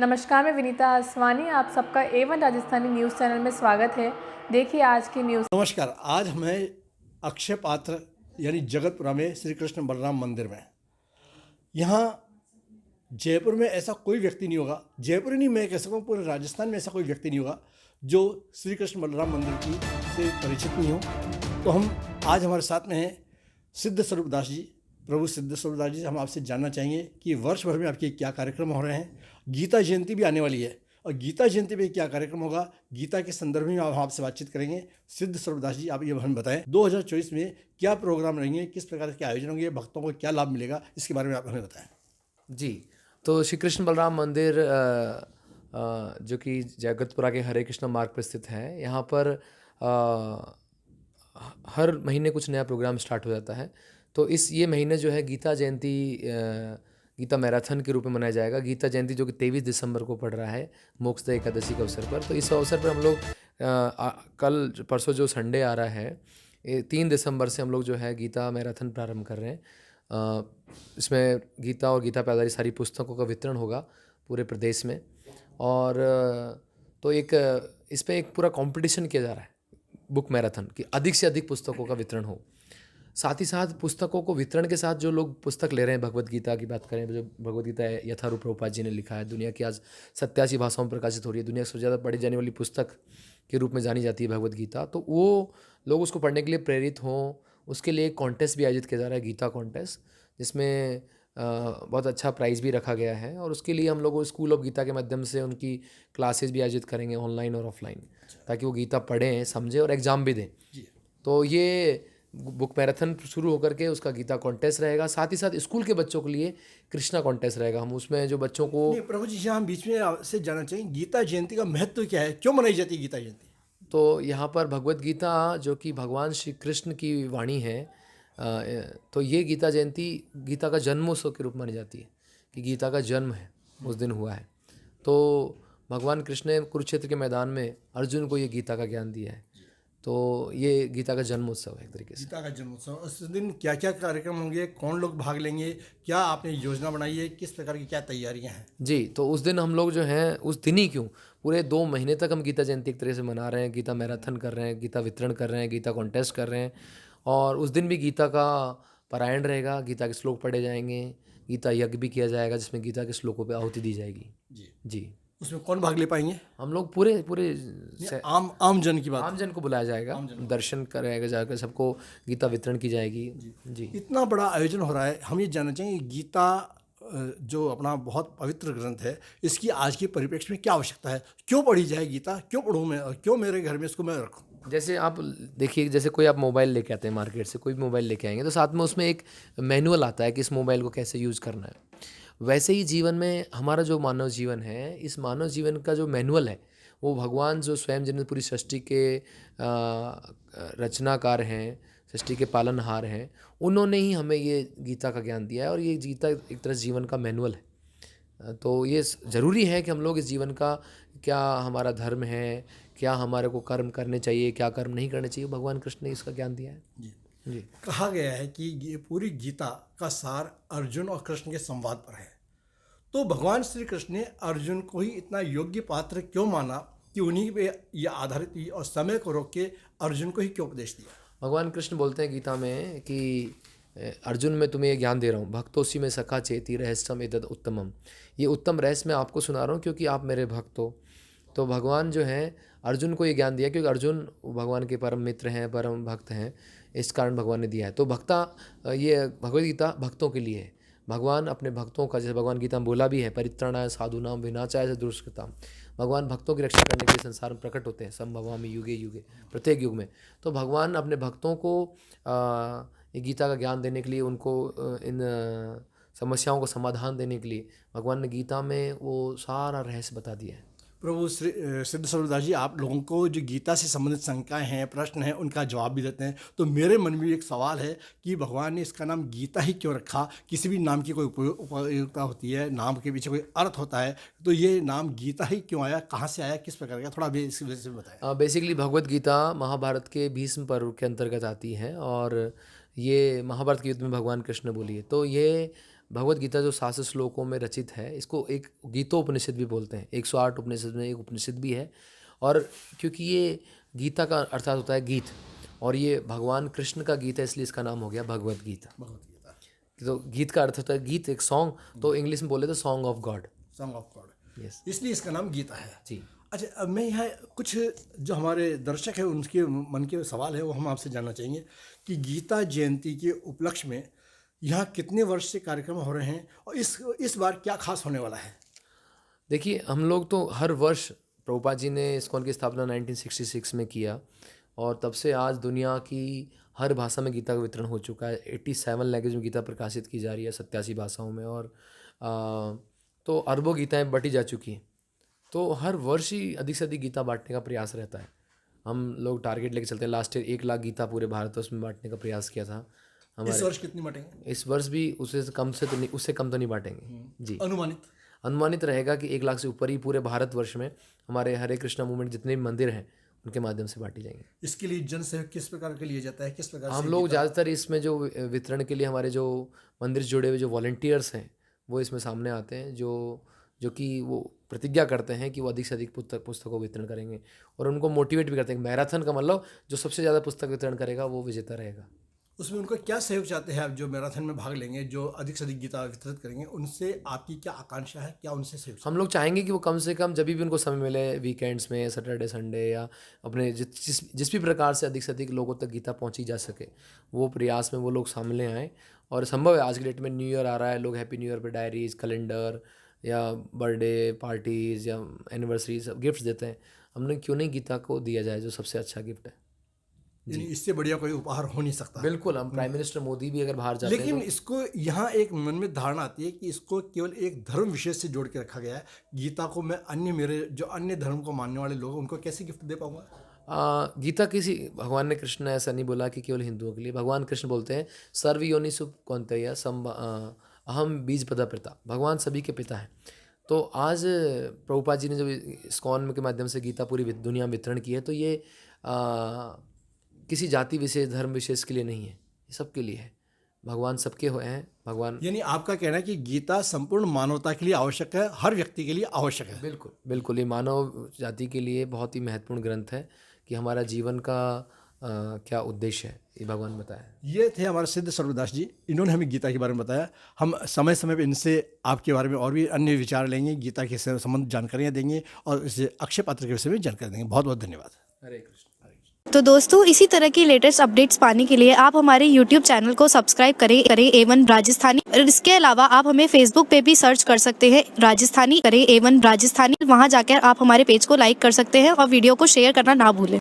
नमस्कार, मैं विनीता आसवानी। आप सबका A1 राजस्थानी न्यूज़ चैनल में स्वागत है। देखिए आज की न्यूज़। नमस्कार। आज हमें अक्षय पात्र यानी जगतपुरा में श्री कृष्ण बलराम मंदिर में, यहाँ जयपुर में ऐसा कोई व्यक्ति नहीं होगा, जयपुर ही नहीं, मैं कह सकता हूँ पूरे राजस्थान में ऐसा कोई व्यक्ति नहीं होगा जो श्री कृष्ण बलराम मंदिर की से परिचित नहीं हो। तो हम आज हमारे साथ में हैं सिद्ध स्वरूप दास जी, प्रभु सिद्ध स्वरूप दास जी। हम आपसे जानना चाहेंगे कि वर्ष भर में आपके क्या कार्यक्रम हो रहे हैं। गीता जयंती भी आने वाली है और गीता जयंती पे क्या कार्यक्रम होगा, गीता के संदर्भ में हम आपसे बातचीत करेंगे। सिद्ध स्वरूप दास जी, आप ये हमें बताएं 2024 में क्या प्रोग्राम रहेंगे, किस प्रकार के आयोजन होंगे, भक्तों को क्या लाभ मिलेगा, इसके बारे में आप हमें बताएं। जी। तो श्री कृष्ण बलराम मंदिर जो कि जगतपुरा के हरे कृष्ण मार्ग पर स्थित है, यहाँ पर हर महीने कुछ नया प्रोग्राम स्टार्ट हो जाता है। तो ये महीने जो है गीता जयंती गीता मैराथन के रूप में मनाया जाएगा। गीता जयंती जो कि 23 दिसंबर को पड़ रहा है मोक्षदा एकादशी के अवसर पर। तो इस अवसर पर हम लोग कल परसों जो संडे आ रहा है, 3 दिसंबर से हम लोग जो है गीता मैराथन प्रारंभ कर रहे हैं। इसमें गीता और गीता पे आधारित सारी पुस्तकों का वितरण होगा पूरे प्रदेश में। और तो इस पे एक पूरा कंपटीशन किया जा रहा है बुक मैराथन कि अधिक से अधिक पुस्तकों का वितरण हो। साथ ही साथ पुस्तकों को वितरण के साथ जो लोग पुस्तक ले रहे हैं, भगवत गीता की बात करें, जो भगवत गीता यथारूप प्रभुपाद जी ने लिखा है, दुनिया की आज 87 भाषाओं में प्रकाशित हो रही है, दुनिया की सबसे ज़्यादा पढ़ी जाने वाली पुस्तक के रूप में जानी जाती है भगवत गीता। तो वो लोग उसको पढ़ने के लिए प्रेरित हों, उसके लिए एक कॉन्टेस्ट भी आयोजित किया जा रहा है, गीता कॉन्टेस्ट, जिसमें बहुत अच्छा प्राइज़ भी रखा गया है। और उसके लिए हम लोग स्कूल ऑफ गीता के माध्यम से उनकी क्लासेस भी आयोजित करेंगे ऑनलाइन और ऑफलाइन, ताकि वो गीता पढ़ें, समझें और एग्ज़ाम भी दें। तो ये बुक मैराथन शुरू होकर के उसका गीता कॉन्टेस्ट रहेगा। साथ ही साथ स्कूल के बच्चों के लिए कृष्णा कॉन्टेस्ट रहेगा। हम उसमें जो बच्चों को नहीं, प्रभु जी, यहाँ हम बीच में आपसे जानना चाहिए गीता जयंती का महत्व क्या है, क्यों मनाई जाती है गीता जयंती? तो यहाँ पर भगवत गीता जो कि भगवान श्री कृष्ण की वाणी है, तो ये गीता जयंती गीता का जन्मोत्सव के रूप में मानी जाती है कि गीता का जन्म है उस दिन हुआ है। तो भगवान कृष्ण ने कुरुक्षेत्र के मैदान में अर्जुन को ये गीता का ज्ञान दिया है। तो ये गीता का जन्मोत्सव है एक तरीके से। गीता का जन्मोत्सव, उस दिन क्या क्या कार्यक्रम होंगे, कौन लोग भाग लेंगे, क्या आपने योजना बनाई है, किस प्रकार की क्या तैयारियां हैं? जी, तो उस दिन हम लोग जो हैं, उस दिन ही क्यों, पूरे 2 महीने तक हम गीता जयंती एक तरह से मना रहे हैं, गीता मैराथन कर रहे हैं, गीता वितरण कर रहे हैं, गीता कॉन्टेस्ट कर रहे हैं। और उस दिन भी गीता का पारायण रहेगा, गीता के श्लोक पढ़े जाएंगे, गीता यज्ञ भी किया जाएगा जिसमें गीता के श्लोकों पे आहुति दी जाएगी। जी। जी, उसमें कौन भाग ले पाएंगे? हम लोग पूरे पूरे आम जन की बात। आम जन को बुलाया जाएगा, दर्शन कराएगा जाकर, सबको गीता वितरण की जाएगी। जी। इतना बड़ा आयोजन हो रहा है, हम ये जानना चाहेंगे गीता जो अपना बहुत पवित्र ग्रंथ है, इसकी आज के परिप्रेक्ष्य में क्या आवश्यकता है, क्यों पढ़ी जाए गीता, क्यों पढ़ूँ मैं और क्यों मेरे घर में इसको मैं रखूँ? जैसे आप देखिए, जैसे कोई आप मोबाइल लेके आते हैं मार्केट से, कोई भी मोबाइल लेके आएंगे तो साथ में उसमें एक मैनुअल आता है कि इस मोबाइल को कैसे यूज़ करना है। वैसे ही जीवन में हमारा जो मानव जीवन है, इस मानव जीवन का जो मैनुअल है, वो भगवान जो स्वयं जिन्हें पूरी सृष्टि के रचनाकार हैं, सृष्टि के पालनहार हैं, उन्होंने ही हमें ये गीता का ज्ञान दिया है। और ये गीता एक तरह से जीवन का मैनुअल है। तो ये ज़रूरी है कि हम लोग इस जीवन का, क्या हमारा धर्म है, क्या हमारे को कर्म करने चाहिए, क्या कर्म नहीं करने चाहिए, भगवान कृष्ण ने इसका ज्ञान दिया है। जी। जी। कहा गया है कि ये पूरी गीता का सार अर्जुन और कृष्ण के संवाद पर है। तो भगवान श्री कृष्ण ने अर्जुन को ही इतना योग्य पात्र क्यों माना कि उन्हीं पे ये आधारित हुई और समय को रोक के अर्जुन को ही क्यों उपदेश दिया? भगवान कृष्ण बोलते हैं गीता में कि अर्जुन, मैं तुम्हें ये ज्ञान दे रहा हूँ, भक्तोसी में सखा चेती रहस्यम एतद उत्तमम। ये उत्तम रहस्य मैं आपको सुना रहा हूँ क्योंकि आप मेरे भक्त हो। तो भगवान जो है अर्जुन को ये ज्ञान दिया क्योंकि अर्जुन भगवान के परम मित्र हैं, परम भक्त हैं, इस कारण भगवान ने दिया है। तो ये भगवद गीता भक्तों के लिए है। भगवान अपने भक्तों का, जैसे भगवान गीता में बोला भी है, परित्राणाय साधूनाम विनाशाय दुष्कृताम। भगवान भक्तों की रक्षा करने के लिए संसार में प्रकट होते हैं, संभवामि युगे युगे, प्रत्येक युग में। तो भगवान अपने भक्तों को ये गीता का ज्ञान देने के लिए, उनको इन समस्याओं को समाधान देने के लिए भगवान ने गीता में वो सारा रहस्य बता दिया है। प्रभु श्री सिद्ध स्वरूप दास जी, आप लोगों को जो गीता से संबंधित शंकाएं हैं, प्रश्न हैं, उनका जवाब भी देते हैं। तो मेरे मन में एक सवाल है कि भगवान ने इसका नाम गीता ही क्यों रखा? किसी भी नाम की कोई उपयोगिता होती है, नाम के पीछे कोई अर्थ होता है, तो ये नाम गीता ही क्यों आया, कहाँ से आया, किस प्रकार का, थोड़ा भी इसकी वजह से बताएं। बेसिकली भगवत गीता महाभारत के भीष्म पर्व के अंतर्गत आती है और ये महाभारत के युद्ध में भगवान कृष्ण ने बोली है। तो ये भगवत गीता जो 700 श्लोकों में रचित है, इसको एक गीतोपनिषद भी बोलते हैं। 108 उपनिषद में एक उपनिषद भी है। और क्योंकि ये गीता का अर्थात होता है गीत, और ये भगवान कृष्ण का गीत है, इसलिए इसका नाम हो गया भगवत गीता। तो गीत का अर्थ होता है गीत, एक सॉन्ग, तो इंग्लिश में बोले तो song of God. Song of God, yes इसलिए इसका नाम गीता है जी। अच्छा, अब मैं यहाँ कुछ जो हमारे दर्शक हैं उनके मन के सवाल है वो हम आपसे जानना चाहेंगे कि गीता जयंती के उपलक्ष्य में यहाँ कितने वर्ष से कार्यक्रम हो रहे हैं और इस बार क्या खास होने वाला है? देखिए, हम लोग तो हर वर्ष, प्रभुपाद जी ने इस्कॉन की स्थापना 1966 में किया, और तब से आज दुनिया की हर भाषा में गीता का वितरण हो चुका है। 87 लैंग्वेज में गीता प्रकाशित की जा रही है, 87 भाषाओं में, और तो अरबों गीताएँ बटी जा चुकी हैं। तो हर वर्ष ही अधिक से अधिक गीता बांटने का प्रयास रहता है। हम लोग टारगेट लेके चलते हैं। लास्ट ईयर 1 लाख गीता पूरे भारतवर्ष में बांटने का प्रयास किया था इस वर्ष कितनी बांटेंगे? इस वर्ष भी उससे कम तो नहीं बांटेंगे जी। अनुमानित रहेगा कि 1 लाख से ऊपर ही पूरे भारतवर्ष में हमारे हरे कृष्णा मूवमेंट जितने भी मंदिर हैं उनके माध्यम से बांटी जाएंगे। इसके लिए जन सहयोग किस प्रकार के लिए जाता है, किस प्रकार हम से लोग ज़्यादातर इसमें जो वितरण के लिए हमारे जो मंदिर से जुड़े हुए जो वॉलंटियर्स हैं वो इसमें सामने आते हैं, जो कि वो प्रतिज्ञा करते हैं कि वो अधिक से अधिक पुस्तकों वितरण करेंगे, और उनको मोटिवेट भी करते हैं। मैराथन का मतलब जो सबसे ज़्यादा पुस्तक वितरण करेगा वो विजेता रहेगा। उसमें उनको क्या सहयोग चाहते हैं आप जो मैराथन में भाग लेंगे, जो अधिक से अधिक गीता वितरित करेंगे, उनसे आपकी क्या आकांक्षा है, क्या उनसे सहयोग? हम लोग चाहेंगे कि वो कम से कम जब भी उनको समय मिले, वीकेंड्स में, सैटरडे संडे, या अपने जिस भी प्रकार से अधिक लोगों तक गीता पहुंची जा सके, वो प्रयास में वो लोग सामने आएँ। और संभव है, आज के डेट में न्यू ईयर आ रहा है, लोग हैप्पी न्यू ईयर पे डायरीज, कैलेंडर या बर्थडे पार्टीज़ या एनिवर्सरी सब गिफ्ट्स देते हैं। हमने क्यों नहीं गीता को दिया जाए, जो सबसे अच्छा गिफ्ट है। इससे बढ़िया कोई उपहार हो नहीं सकता। बिल्कुल, हम प्राइम मिनिस्टर मोदी भी अगर बाहर जाते हैं, लेकिन इसको यहाँ एक मन में धारणा आती है कि इसको केवल एक धर्म विशेष से जोड़ के रखा गया है। गीता को मैं मेरे जो अन्य धर्म को मानने वाले लोग उनको कैसे गिफ्ट दे पाऊंगा? गीता किसी भगवान ने, कृष्ण ने ऐसा नहीं बोला कि केवल हिंदुओं के लिए। भगवान कृष्ण बोलते हैं सर्व योनिषु कौन्तेय अहम बीज पदा पिता, भगवान सभी के पिता हैं। तो आज प्रभुपाद जी ने जब इस्कॉन के माध्यम से गीता पूरी दुनिया में वितरण की है, तो ये किसी जाति विशेष, धर्म विशेष के लिए नहीं है, ये सबके लिए है। भगवान सबके हैं। भगवान, यानी आपका कहना है कि गीता संपूर्ण मानवता के लिए आवश्यक है, हर व्यक्ति के लिए आवश्यक है। बिल्कुल बिल्कुल, ये मानव जाति के लिए बहुत ही महत्वपूर्ण ग्रंथ है कि हमारा जीवन का क्या उद्देश्य है, ये भगवान बताया। ये थे हमारे सिद्ध सर्वदास जी, इन्होंने हमें गीता के बारे में बताया। हम समय समय पर इनसे आपके बारे में और भी अन्य विचार लेंगे, गीता के संबंध जानकारियाँ देंगे और इसे अक्षय पात्र के विषय में जानकारी देंगे। बहुत बहुत धन्यवाद। हरे कृष्ण। तो दोस्तों, इसी तरह की लेटेस्ट अपडेट्स पाने के लिए आप हमारे YouTube चैनल को सब्सक्राइब करें A1 राजस्थानी। और इसके अलावा आप हमें Facebook पे भी सर्च कर सकते हैं, राजस्थानी करें A1 राजस्थानी। वहां जाकर आप हमारे पेज को लाइक कर सकते हैं और वीडियो को शेयर करना ना भूलें।